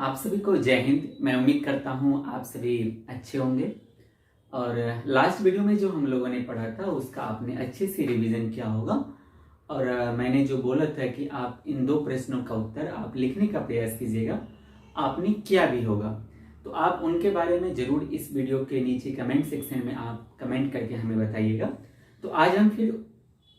आप सभी को जय हिंद। मैं उम्मीद करता हूँ आप सभी अच्छे होंगे। और लास्ट वीडियो में जो हम लोगों ने पढ़ा था उसका आपने अच्छे से रिवीजन किया होगा। और मैंने जो बोला था कि आप इन 2 प्रश्नों का उत्तर आप लिखने का प्रयास कीजिएगा, आपने किया भी होगा। तो आप उनके बारे में ज़रूर इस वीडियो के नीचे कमेंट सेक्शन में आप कमेंट करके हमें बताइएगा। तो आज हम फिर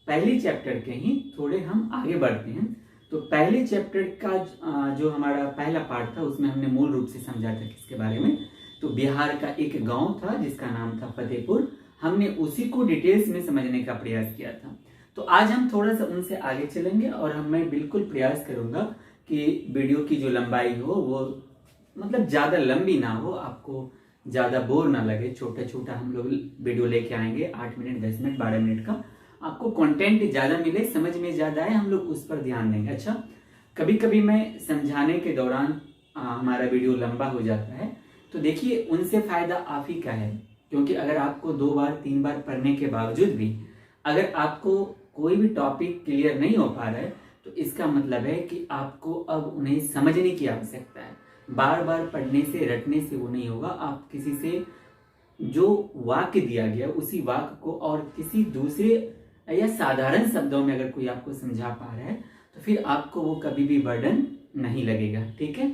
पहले चैप्टर के ही थोड़े हम आगे बढ़ते हैं। तो पहले चैप्टर का जो हमारा पहला पार्ट था उसमें हमने मूल रूप से समझा था किसके बारे में। तो बिहार का एक गांव था जिसका नाम था फतेहपुर। हमने उसी को डिटेल्स में समझने का प्रयास किया था। तो आज हम थोड़ा सा उनसे आगे चलेंगे और मैं बिल्कुल प्रयास करूंगा कि वीडियो की जो लंबाई हो वो मतलब ज़्यादा लंबी ना हो, आपको ज़्यादा बोर ना लगे। छोटा छोटा हम लोग वीडियो लेके आएंगे, 8 मिनट 10 मिनट 12 मिनट का, आपको कंटेंट ज़्यादा मिले, समझ में ज़्यादा आए, हम लोग उस पर ध्यान देंगे। अच्छा, कभी कभी मैं समझाने के दौरान हमारा वीडियो लंबा हो जाता है, तो देखिए उनसे फ़ायदा आप ही का है, क्योंकि अगर आपको 2 बार 3 बार पढ़ने के बावजूद भी अगर आपको कोई भी टॉपिक क्लियर नहीं हो पा रहा है तो इसका मतलब है कि आपको अब उन्हें समझने की आवश्यकता है। बार बार पढ़ने से रटने से वो नहीं होगा। आप किसी से जो वाक्य दिया गया उसी वाक्य को और किसी दूसरे या साधारण शब्दों में अगर कोई आपको समझा पा रहा है तो फिर आपको वो कभी भी बर्डन नहीं लगेगा। ठीक है,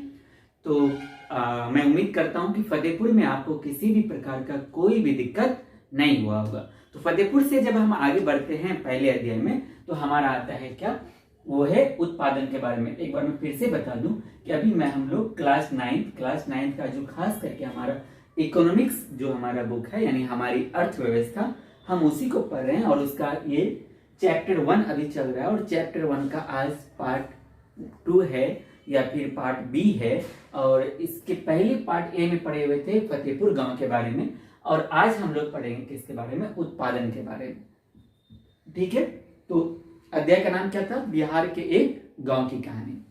तो मैं उम्मीद करता हूं कि फतेहपुर में आपको किसी भी प्रकार का कोई भी दिक्कत नहीं हुआ होगा। तो फतेहपुर से जब हम आगे बढ़ते हैं पहले अध्याय में तो हमारा आता है क्या, वो है उत्पादन के बारे में। एक बार मैं फिर से बता दूं कि अभी हम लोग क्लास 9 का जो खास करके हमारा इकोनॉमिक्स जो हमारा बुक है यानी हमारी अर्थव्यवस्था, हम उसी को पढ़ रहे हैं और उसका ये चैप्टर 1 अभी चल रहा है। और चैप्टर 1 का आज पार्ट 2 है या फिर पार्ट बी है। और इसके पहले पार्ट ए में पढ़े हुए थे फतेहपुर गांव के बारे में, और आज हम लोग पढ़ेंगे किसके बारे में, उत्पादन के बारे में। ठीक है, तो अध्याय का नाम क्या था, बिहार के एक गांव की कहानी।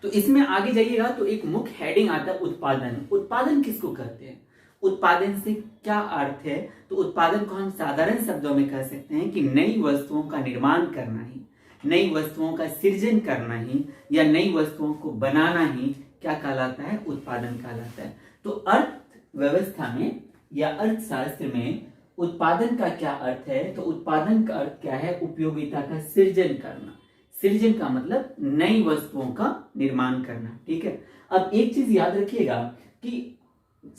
तो इसमें आगे जाइएगा तो एक मुख्य हेडिंग आता है उत्पादन। उत्पादन किसको कहते हैं, उत्पादन से क्या अर्थ है। तो उत्पादन को हम साधारण शब्दों में कह सकते हैं कि नई वस्तुओं का निर्माण करना ही, नई वस्तुओं का सृजन करना ही या नई वस्तुओं को बनाना ही क्या कहलाता है, उत्पादन कहलाता है। तो अर्थव्यवस्था में या अर्थशास्त्र में उत्पादन का क्या अर्थ है, तो उत्पादन का अर्थ क्या है, उपयोगिता का सृजन करना। सृजन का मतलब नई वस्तुओं का निर्माण करना। ठीक है, अब एक चीज याद रखिएगा कि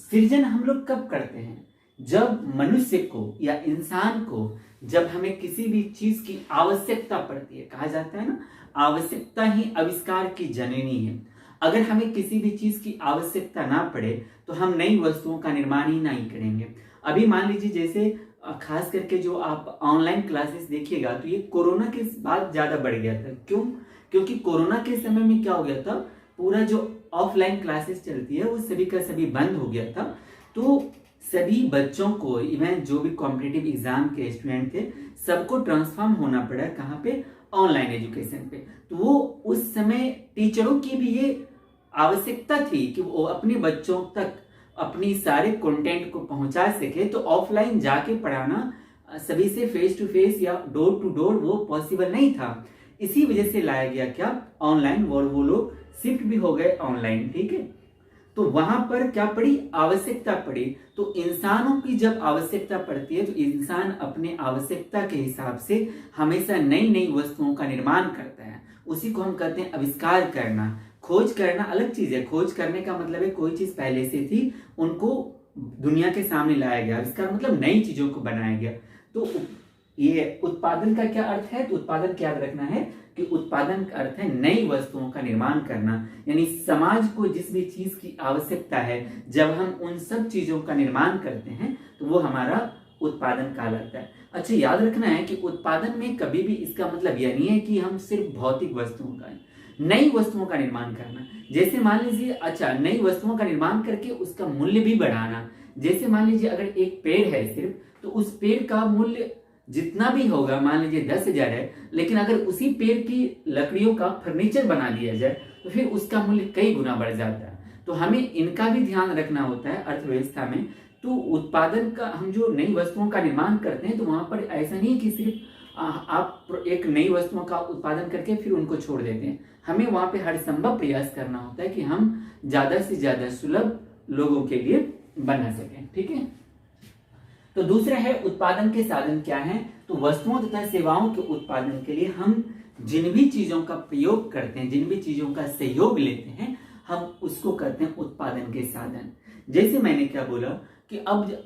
सृजन हम लोग कब करते हैं, जब मनुष्य को या इंसान को जब हमें किसी भी चीज की आवश्यकता पड़ती है। कहा जाता है ना, आवश्यकता ही आविष्कार की जननी है। अगर हमें किसी भी चीज की आवश्यकता ना पड़े तो हम नई वस्तुओं का निर्माण ही नहीं करेंगे। अभी मान लीजिए जैसे खास करके जो आप ऑनलाइन क्लासेस देखिएगा तो ये कोरोना के बाद ज्यादा बढ़ गया था। क्यों, क्योंकि कोरोना के समय में क्या हो गया था, पूरा जो ऑफलाइन क्लासेस चलती है वो सभी का सभी बंद हो गया था। तो सभी बच्चों को, इवन जो भी कॉम्पिटिटिव एग्जाम के स्टूडेंट थे, सबको ट्रांसफॉर्म होना पड़ा कहाँ पे, ऑनलाइन एजुकेशन पे। तो वो उस समय टीचरों की भी ये आवश्यकता थी कि वो अपने बच्चों तक अपनी सारे कंटेंट को पहुंचा सके। तो ऑफलाइन जाके पढ़ाना सभी से फेस टू फेस या डोर टू डोर वो पॉसिबल नहीं था। इसी वजह से लाया गया क्या, ऑनलाइन, और वो लोग शिफ्ट भी हो गए ऑनलाइन। ठीक है, तो वहां पर क्या पड़ी, आवश्यकता पड़ी। तो इंसानों की जब आवश्यकता पड़ती है तो इंसान अपने आवश्यकता के हिसाब से हमेशा नई नई वस्तुओं का निर्माण करता है। उसी को हम कहते हैं आविष्कार करना। खोज करना अलग चीज है, खोज करने का मतलब है कोई चीज पहले से थी उनको दुनिया के सामने लाया गया। आविष्कार मतलब नई चीजों को बनाया गया। तो ये उत्पादन का क्या अर्थ है, तो उत्पादन क्या याद रखना है कि उत्पादन का अर्थ है नई वस्तुओं का निर्माण करना। यानी समाज को जिस भी चीज की आवश्यकता है जब हम उन सब चीजों का निर्माण करते हैं तो वो हमारा उत्पादन कहलाता है। अच्छा, याद रखना है कि उत्पादन में कभी भी इसका मतलब यह नहीं है कि हम सिर्फ भौतिक वस्तुओं का, नई वस्तुओं का निर्माण करना। जैसे मान लीजिए, अच्छा, नई वस्तुओं का निर्माण करके उसका मूल्य भी बढ़ाना। जैसे मान लीजिए अगर एक पेड़ है सिर्फ, तो उस पेड़ का मूल्य जितना भी होगा, मान लीजिए 10,000 है, लेकिन अगर उसी पेड़ की लकड़ियों का फर्नीचर बना दिया जाए तो फिर उसका मूल्य कई गुना बढ़ जाता है। तो हमें इनका भी ध्यान रखना होता है अर्थव्यवस्था में। तो उत्पादन का, हम जो नई वस्तुओं का निर्माण करते हैं तो वहां पर ऐसा नहीं कि सिर्फ आप एक नई वस्तुओं का उत्पादन करके फिर उनको छोड़ देते हैं। हमें वहां पे हर संभव प्रयास करना होता है कि हम ज्यादा से ज्यादा सुलभ लोगों के लिए बना सकें। ठीक है, तो दूसरा है उत्पादन के साधन क्या हैं। तो वस्तुओं तथा सेवाओं के उत्पादन के लिए हम जिन भी चीजों का प्रयोग करते हैं, जिन भी चीजों का सहयोग लेते हैं, हम उसको कहते हैं उत्पादन के साधन। जैसे मैंने क्या बोला कि अब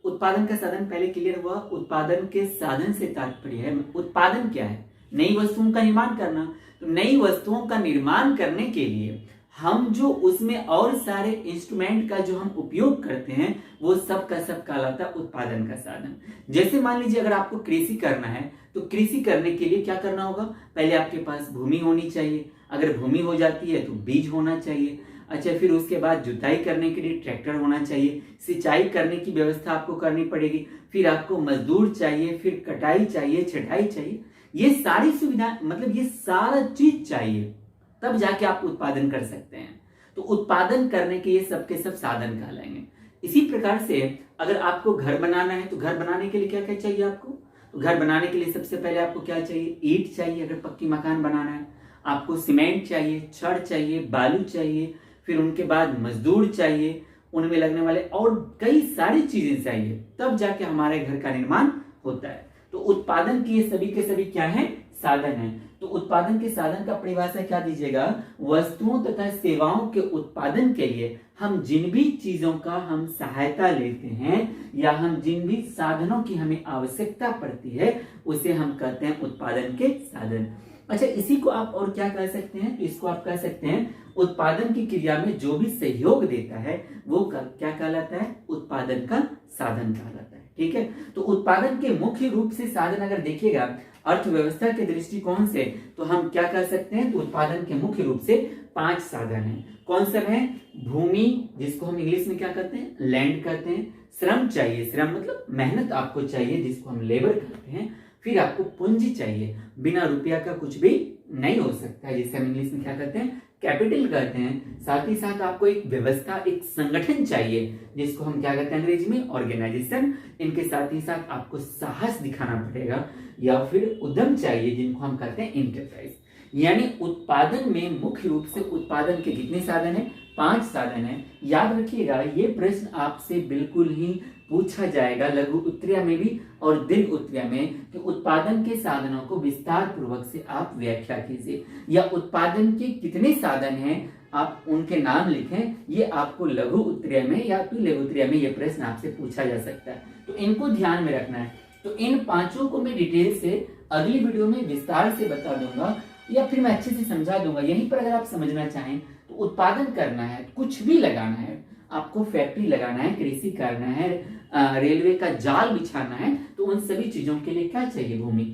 उत्पादन का साधन पहले क्लियर हुआ। उत्पादन के साधन से तात्पर्य है, उत्पादन क्या है, नई वस्तुओं का निर्माण करना। तो नई वस्तुओं का निर्माण करने के लिए हम जो उसमें और सारे इंस्ट्रूमेंट का जो हम उपयोग करते हैं, वो सब का सब कहलाता है उत्पादन का साधन। जैसे मान लीजिए अगर आपको कृषि करना है, तो कृषि करने के लिए क्या करना होगा, पहले आपके पास भूमि होनी चाहिए। अगर भूमि हो जाती है तो बीज होना चाहिए। अच्छा, फिर उसके बाद जुताई करने के लिए ट्रैक्टर होना चाहिए, सिंचाई करने की व्यवस्था आपको करनी पड़ेगी, फिर आपको मजदूर चाहिए, फिर कटाई चाहिए, छटाई चाहिए। ये सारी सुविधा, मतलब ये सारा चीज चाहिए, तब जाके आप उत्पादन कर सकते हैं। तो उत्पादन करने के ये सब के सब साधन कहलाएंगे। इसी प्रकार से अगर आपको घर बनाना है, तो घर बनाने के लिए क्या क्या चाहिए आपको। तो घर बनाने के लिए सबसे पहले आपको क्या चाहिए, ईंट चाहिए। अगर पक्की मकान बनाना है, आपको सीमेंट चाहिए, छड़ चाहिए, बालू चाहिए, फिर उनके बाद मजदूर चाहिए, उनमें लगने वाले और कई सारी चीजें चाहिए, तब जाके हमारे घर का निर्माण होता है। तो उत्पादन के सभी के सभी क्या है, साधन है। तो उत्पादन के साधन का परिभाषा क्या दीजिएगा, वस्तुओं तथा सेवाओं के उत्पादन के लिए हम जिन भी चीजों का हम सहायता लेते हैं, या हम जिन भी साधनों की हमें आवश्यकता पड़ती है, उसे हम कहते हैं उत्पादन के साधन। अच्छा, इसी को आप और क्या कह सकते हैं, तो इसको आप कह सकते हैं उत्पादन की क्रिया में जो भी सहयोग देता है वो क्या कहलाता है, उत्पादन का साधन कहलाता है। ठीक है, तो उत्पादन के मुख्य रूप से साधन अगर देखिएगा अर्थव्यवस्था के दृष्टिकोण से, तो हम क्या कह सकते हैं, तो उत्पादन के मुख्य रूप से 5 साधन हैं। कौन सब है, भूमि, जिसको हम इंग्लिश में क्या कहते हैं, लैंड कहते हैं। श्रम चाहिए, श्रम मतलब मेहनत आपको चाहिए, जिसको हम लेबर कहते हैं। फिर आपको पूंजी चाहिए, बिना रुपया का कुछ भी नहीं हो सकता है, जिसे हम इंग्लिश में क्या कहते हैं, कैपिटल कहते हैं। साथ ही साथ आपको एक व्यवस्था, एक संगठन चाहिए, जिसको हम क्या कहते हैं अंग्रेजी में, ऑर्गेनाइजेशन। इनके साथ ही साथ आपको साहस दिखाना पड़ेगा, या फिर उद्यम चाहिए, जिनको हम कहते हैं इंटरप्राइज। यानी उत्पादन में मुख्य रूप से उत्पादन के कितने साधन है, 5 साधन है। याद रखिएगा, ये प्रश्न आपसे बिल्कुल ही पूछा जाएगा लघु उत्तरीय में भी और दीर्घ उत्तरीय में, कि उत्पादन के साधनों को विस्तार पूर्वक से आप व्याख्या कीजिए, या उत्पादन के कितने साधन हैं आप उनके नाम लिखें। ये आपको लघु उत्तरीय में या फिर लघु उत्तरीय में ये प्रश्न आपसे पूछा जा सकता है, तो इनको ध्यान में रखना है। तो इन 5 को मैं डिटेल से अगली वीडियो में विस्तार से बता दूंगा, या फिर मैं अच्छे से समझा दूंगा। यहीं पर अगर आप समझना चाहें तो उत्पादन करना है, कुछ भी लगाना है, आपको फैक्ट्री लगाना है, कृषि करना है, रेलवे का जाल बिछाना है, तो उन सभी चीजों के लिए क्या चाहिए, भूमि।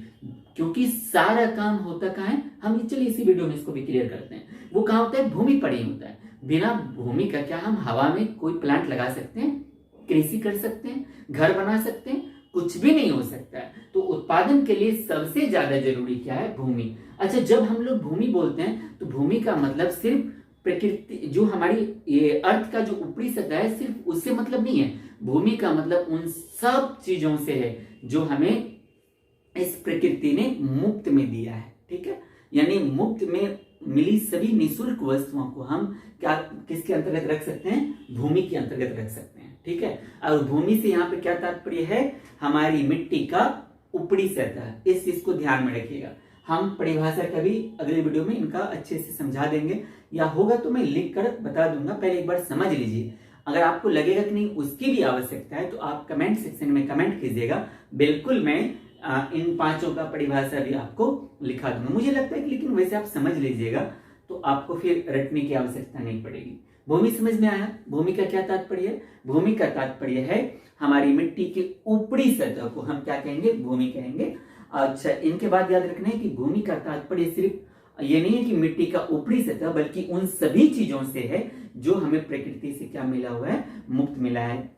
क्योंकि सारा काम होता कहाँ है, हम चलिए इसी वीडियो में इसको भी क्लियर करते हैं। वो कहाँ होता है, भूमि पर ही होता है। बिना भूमि का क्या हम हवा में कोई प्लांट लगा सकते हैं, कृषि कर सकते हैं, घर बना सकते हैं, कुछ भी नहीं हो सकता है। तो उत्पादन के लिए सबसे ज्यादा जरूरी क्या है, भूमि। अच्छा, जब हम लोग भूमि बोलते हैं तो भूमि का मतलब सिर्फ प्रकृति, जो हमारी ये अर्थ का जो ऊपरी सतह है, सिर्फ उससे मतलब नहीं है। भूमि का मतलब उन सब चीजों से है जो हमें इस प्रकृति ने मुफ्त में दिया है। ठीक है, यानी मुफ्त में मिली सभी निःशुल्क वस्तुओं को हम क्या किसके अंतर्गत रख सकते हैं, भूमि के अंतर्गत रख सकते हैं। ठीक है, और भूमि से यहाँ पे क्या तात्पर्य है, हमारी मिट्टी का ऊपरी सतह। इस चीज को ध्यान में रखिएगा। हम परिभाषा कभी अगले वीडियो में इनका अच्छे से समझा देंगे, या होगा तो मैं लिख कर बता दूंगा, पहले एक बार समझ लीजिए। अगर आपको लगेगा कि नहीं उसकी भी आवश्यकता है, तो आप कमेंट सेक्शन में कमेंट कीजिएगा, बिल्कुल मैं इन 5 का परिभाषा भी आपको लिखा दूंगा। मुझे लगता है कि लेकिन वैसे आप समझ लीजिएगा, तो आपको फिर रटने की आवश्यकता नहीं पड़ेगी। भूमि समझ में आया, भूमि का क्या तात्पर्य है, भूमि का तात्पर्य है हमारी मिट्टी के ऊपरी सतह को हम क्या कहेंगे, भूमि कहेंगे। अच्छा, इनके बाद याद रखना है कि भूमि का तात्पर्य सिर्फ ये नहीं है कि मिट्टी का ऊपरी सतह, बल्कि उन सभी चीजों से है जो हमें प्रकृति से क्या मिला हुआ है, मुक्त मिला है।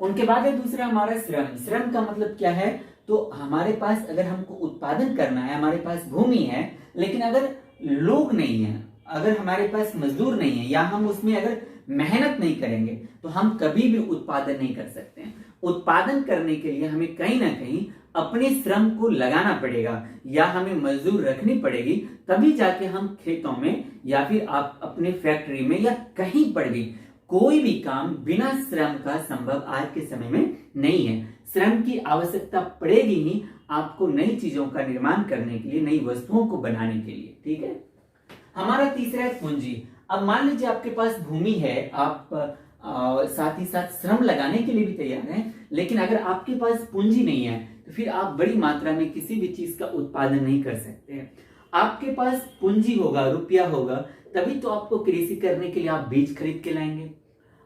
उनके बाद है दूसरा हमारा श्रम। श्रम का मतलब क्या है, तो हमारे पास अगर हमको उत्पादन करना है, हमारे पास भूमि है, लेकिन अगर लोग नहीं है, अगर हमारे पास मजदूर नहीं है, या हम उसमें अगर मेहनत नहीं करेंगे, तो हम कभी भी उत्पादन नहीं कर सकते हैं। उत्पादन करने के लिए हमें कहीं ना कहीं अपने श्रम को लगाना पड़ेगा या हमें मजदूर रखनी पड़ेगी, तभी जाके हम खेतों में या फिर आप अपने फैक्ट्री में या कहीं पर भी कोई भी काम बिना श्रम का संभव आज के समय में नहीं है। श्रम की आवश्यकता पड़ेगी ही आपको नई चीजों का निर्माण करने के लिए, नई वस्तुओं को बनाने के लिए। ठीक है, हमारा तीसरा है पूंजी। अब मान लीजिए आपके पास भूमि है, आप साथ ही साथ श्रम लगाने के लिए भी तैयार हैं, लेकिन अगर आपके पास पूंजी नहीं है तो फिर आप बड़ी मात्रा में किसी भी चीज का उत्पादन नहीं कर सकते हैं। आपके पास पूंजी होगा, रुपया होगा, तभी तो आपको कृषि करने के लिए आप बीज खरीद के लाएंगे,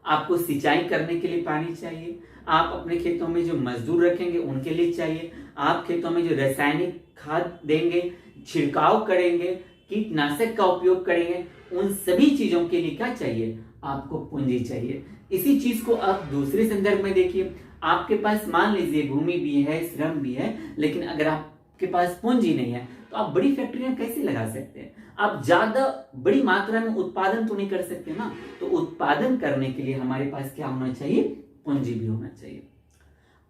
आपको सिंचाई करने के लिए पानी चाहिए, आप अपने खेतों में जो मजदूर रखेंगे उनके लिए चाहिए, आप खेतों में जो रासायनिक खाद देंगे, छिड़काव करेंगे, कीटनाशक का उपयोग करेंगे, उन सभी चीजों के लिए क्या चाहिए? आपको पूंजी चाहिए। इसी चीज को आप दूसरे संदर्भ में देखिए, आपके पास मान लीजिए भूमि भी है, श्रम भी है, लेकिन अगर आपके पास पूंजी नहीं है तो आप बड़ी फैक्ट्रियां कैसे लगा सकते हैं? आप ज्यादा बड़ी मात्रा में उत्पादन तो नहीं कर सकते ना। तो उत्पादन करने के लिए हमारे पास क्या होना चाहिए? पूंजी भी होना चाहिए।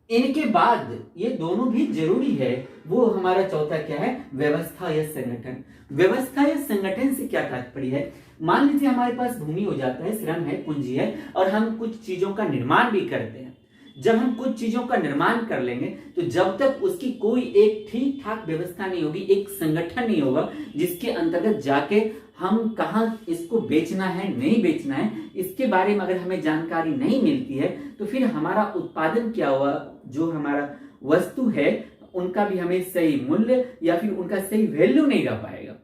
इनके बाद ये दोनों भी जरूरी है, वो हमारा चौथा क्या है? व्यवस्था या संगठन। व्यवस्था या संगठन से क्या तात्पर्य है? मान लीजिए हमारे पास भूमि हो जाता है, श्रम है, पूंजी है, और हम कुछ चीजों का निर्माण भी करते हैं। जब हम कुछ चीजों का निर्माण कर लेंगे तो जब तक उसकी कोई एक ठीक ठाक व्यवस्था नहीं होगी, एक संगठन नहीं होगा जिसके अंतर्गत जाके हम कहाँ इसको बेचना है, नहीं बेचना है, इसके बारे में अगर हमें जानकारी नहीं मिलती है तो फिर हमारा उत्पादन क्या हुआ, जो हमारा वस्तु है उनका भी हमें सही मूल्य या फिर उनका सही वैल्यू नहीं रह पाएगा।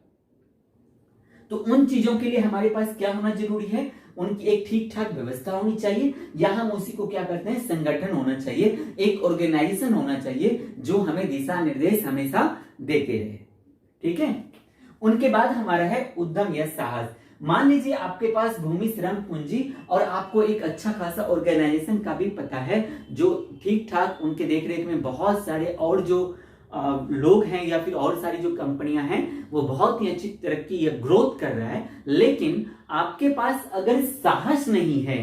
तो उन चीजों के लिए हमारे पास क्या होना जरूरी है? उनकी एक ठीक ठाक व्यवस्था होनी चाहिए, या हम उसी को क्या करते हैं? संगठन होना चाहिए, एक ऑर्गेनाइजेशन होना चाहिए जो हमें दिशा निर्देश हमेशा देते रहे। ठीक है, उनके बाद हमारा है उद्यम या साहस। मान लीजिए आपके पास भूमि, श्रम, पूंजी और आपको एक अच्छा खासा ऑर्गेनाइजेशन का भी पता है, जो ठीक ठाक उनके देखरेख में बहुत सारे और जो लोग हैं या फिर और सारी जो कंपनियां हैं वो बहुत ही अच्छी तरक्की या ग्रोथ कर रहा है, लेकिन आपके पास अगर साहस नहीं है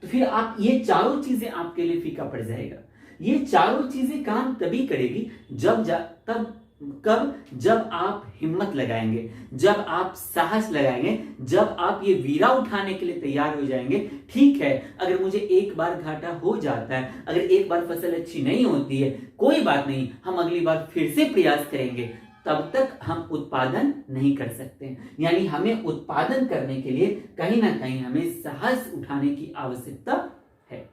तो फिर आप ये चारों चीजें आपके लिए फीका पड़ जाएगा। ये चारों चीजें काम तभी करेगी जब आप हिम्मत लगाएंगे, जब आप साहस लगाएंगे, जब आप ये वीरा उठाने के लिए तैयार हो जाएंगे। ठीक है, अगर मुझे एक बार घाटा हो जाता है, अगर एक बार फसल अच्छी नहीं होती है, कोई बात नहीं, हम अगली बार फिर से प्रयास करेंगे, तब तक हम उत्पादन नहीं कर सकते। यानी हमें उत्पादन करने के लिए कहीं ना कहीं हमें साहस उठाने की आवश्यकता है।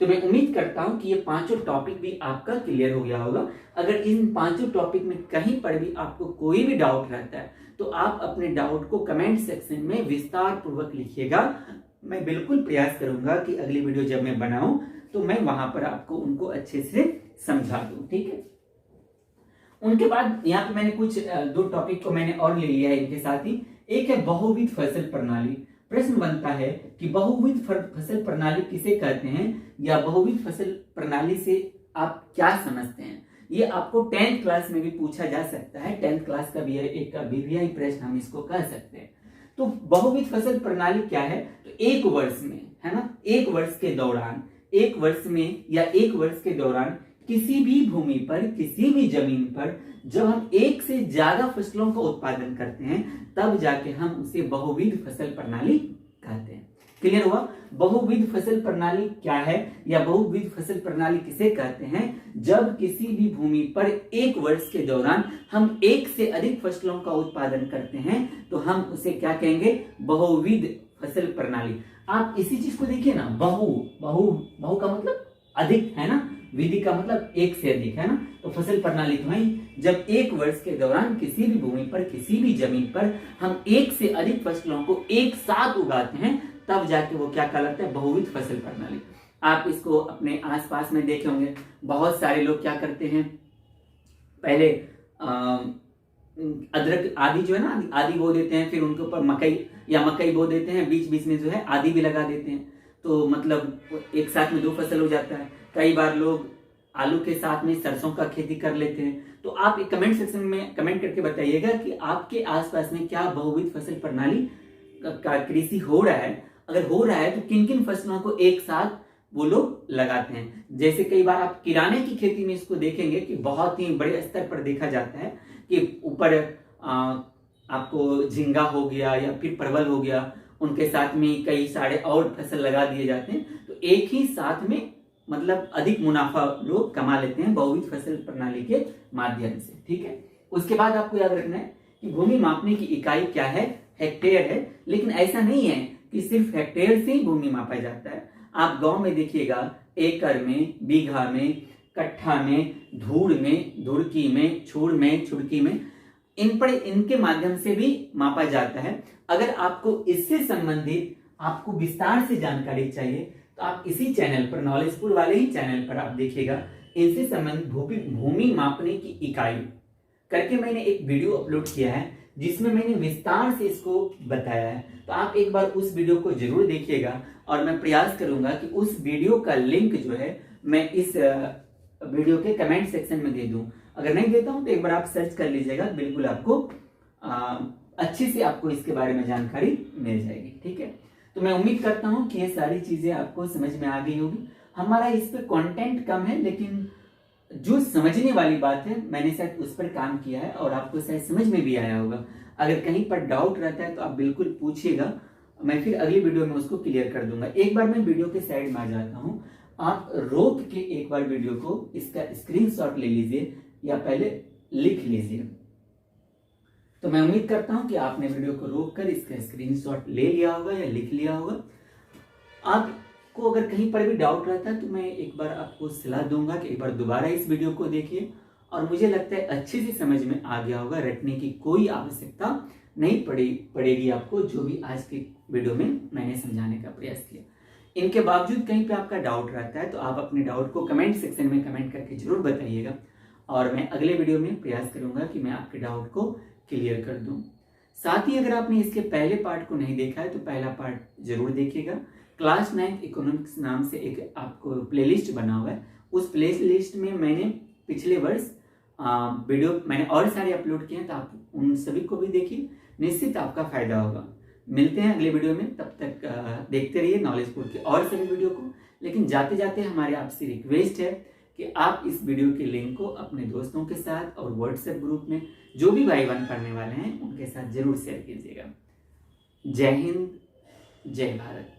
तो मैं उम्मीद करता हूं कि ये पांचों टॉपिक भी आपका क्लियर हो गया होगा। अगर इन पांचों टॉपिक में कहीं पर भी आपको कोई भी डाउट रहता है तो आप अपने डाउट को कमेंट सेक्शन में विस्तार पूर्वक लिखिएगा। मैं बिल्कुल प्रयास करूंगा कि अगली वीडियो जब मैं बनाऊं तो मैं वहां पर आपको उनको अच्छे से समझा दूं। ठीक है, उनके बाद यहाँ पे मैंने कुछ दो टॉपिक को मैंने और ले लिया है इनके साथ ही। एक है बहुविध फसल प्रणाली। प्रश्न बनता है कि बहुविध फसल प्रणाली किसे कहते हैं, या बहुविध फसल प्रणाली से आप क्या समझते हैं? ये आपको 10th क्लास में भी पूछा जा सकता है। 10th क्लास का भी एक बीवीआई प्रश्न हम इसको कह सकते हैं। तो बहुविध फसल प्रणाली क्या है? तो एक वर्ष में, है ना, एक वर्ष के दौरान, एक वर्ष में या एक वर्ष के दौरान किसी भी भूमि पर, किसी भी जमीन पर जब हम एक से ज्यादा फसलों का उत्पादन करते हैं तब जाके हम उसे बहुविध फसल प्रणाली कहते हैं। क्लियर हुआ? बहुविध फसल प्रणाली क्या है या बहुविध फसल प्रणाली किसे कहते हैं? जब किसी भी भूमि पर एक वर्ष के दौरान हम एक से अधिक फसलों का उत्पादन करते हैं तो हम उसे क्या कहेंगे? बहुविध फसल प्रणाली। आप इसी चीज को देखिए ना, बहु का मतलब अधिक, है ना, विधि का मतलब एक से अधिक, है ना। तो फसल प्रणाली तो है, जब एक वर्ष के दौरान किसी भी भूमि पर, किसी भी जमीन पर हम एक से अधिक फसलों को एक साथ उगाते हैं तब जाके वो क्या कहलाता है? बहुविध फसल प्रणाली। आप इसको अपने आसपास में देखे होंगे, बहुत सारे लोग क्या करते हैं, पहले अदरक आदि जो है ना, आदि बो देते हैं, फिर उनके ऊपर मकई बो देते हैं, बीच बीच में जो है आदि भी लगा देते हैं, तो मतलब एक साथ में दो फसल हो जाता है। कई बार लोग आलू के साथ में सरसों का खेती कर लेते हैं। तो आप एक कमेंट सेक्शन में कमेंट करके बताइएगा कि आपके आसपास में क्या बहुविध फसल प्रणाली का कृषि हो रहा है। अगर हो रहा है तो किन किन फसलों को एक साथ वो लोग लगाते हैं। जैसे कई बार आप किराने की खेती में इसको देखेंगे कि बहुत ही बड़े स्तर पर देखा जाता है कि ऊपर आपको झींगा हो गया या फिर परवल हो गया, उनके साथ में कई सारे और फसल लगा दिए जाते हैं, तो एक ही साथ में मतलब अधिक मुनाफा लोग कमा लेते हैं बहुविध फसल प्रणाली के माध्यम से। ठीक है, उसके बाद आपको याद रखना है कि भूमि मापने की इकाई क्या है, हेक्टेयर है। लेकिन ऐसा नहीं है कि सिर्फ हेक्टेयर से ही भूमि मापा जाता है। आप गांव में देखिएगा एकड़ में, बीघा में, कट्ठा में, धूड़ में, धुड़की में, छुड़ में, छुड़की में, इनके माध्यम से भी मापा जाता है। अगर आपको इससे संबंधित आपको विस्तार से जानकारी चाहिए तो आप इसी चैनल पर, नॉलेजफुल वाले ही चैनल पर आप देखिएगा, इनसे संबंधित भूमि मापने की इकाई करके मैंने एक वीडियो अपलोड किया है जिसमें मैंने विस्तार से इसको बताया है। तो आप एक बार उस वीडियो को जरूर देखिएगा और मैं प्रयास करूंगा कि उस वीडियो का लिंक जो है मैं इस वीडियो के कमेंट सेक्शन में दे दूं। अगर नहीं देता हूं तो एक बार आप सर्च कर लीजिएगा, बिल्कुल आपको अच्छे से आपको इसके बारे में जानकारी मिल जाएगी। ठीक है, तो मैं उम्मीद करता हूं कि ये सारी चीजें आपको समझ में आ गई होगी। हमारा इस पे कंटेंट कम है, लेकिन जो समझने वाली बात है मैंने शायद उस पर काम किया है और आपको शायद समझ में भी आया होगा। अगर कहीं पर डाउट रहता है तो आप बिल्कुल पूछिएगा, मैं फिर अगली वीडियो में उसको क्लियर कर दूंगा। एक बार मैं वीडियो के साइड में आ जाता हूँ, आप रोक के एक बार वीडियो को इसका स्क्रीनशॉट ले लीजिए या पहले लिख लीजिए। तो मैं उम्मीद करता हूं कि आपने वीडियो को रोक कर इसका स्क्रीनशॉट ले लिया होगा या लिख लिया होगा। आपको अगर कहीं पर भी डाउट रहता है तो मैं एक बार आपको सलाह दूंगा कि एक बार दोबारा इस वीडियो को देखिए, और मुझे लगता है अच्छे से समझ में आ गया होगा। रटने की कोई आवश्यकता नहीं पड़ेगी आपको, जो भी आज की वीडियो में मैंने समझाने का प्रयास किया। इनके बावजूद कहीं पे आपका डाउट रहता है तो आप अपने डाउट को कमेंट सेक्शन में कमेंट करके जरूर बताइएगा, और मैं अगले वीडियो में प्रयास करूंगा कि मैं आपके डाउट को क्लियर कर दूं। साथ ही अगर आपने इसके पहले पार्ट को नहीं देखा है तो पहला पार्ट जरूर देखिएगा। क्लास 9 इकोनॉमिक्स नाम से एक आपको प्लेलिस्ट बना हुआ है, उस प्लेलिस्ट में मैंने पिछले वर्ष वीडियो मैंने और सारे अपलोड किए हैं, तो आप उन सभी को भी देखिए, निश्चित आपका फायदा होगा। मिलते हैं अगले वीडियो में, तब तक देखते रहिए नॉलेजफुल के और सभी वीडियो को। लेकिन जाते जाते हमारे आपसे रिक्वेस्ट है कि आप इस वीडियो के लिंक को अपने दोस्तों के साथ और व्हाट्सएप ग्रुप में जो भी भाई बहन पढ़ने वाले हैं उनके साथ जरूर शेयर कीजिएगा। जय हिंद, जय भारत।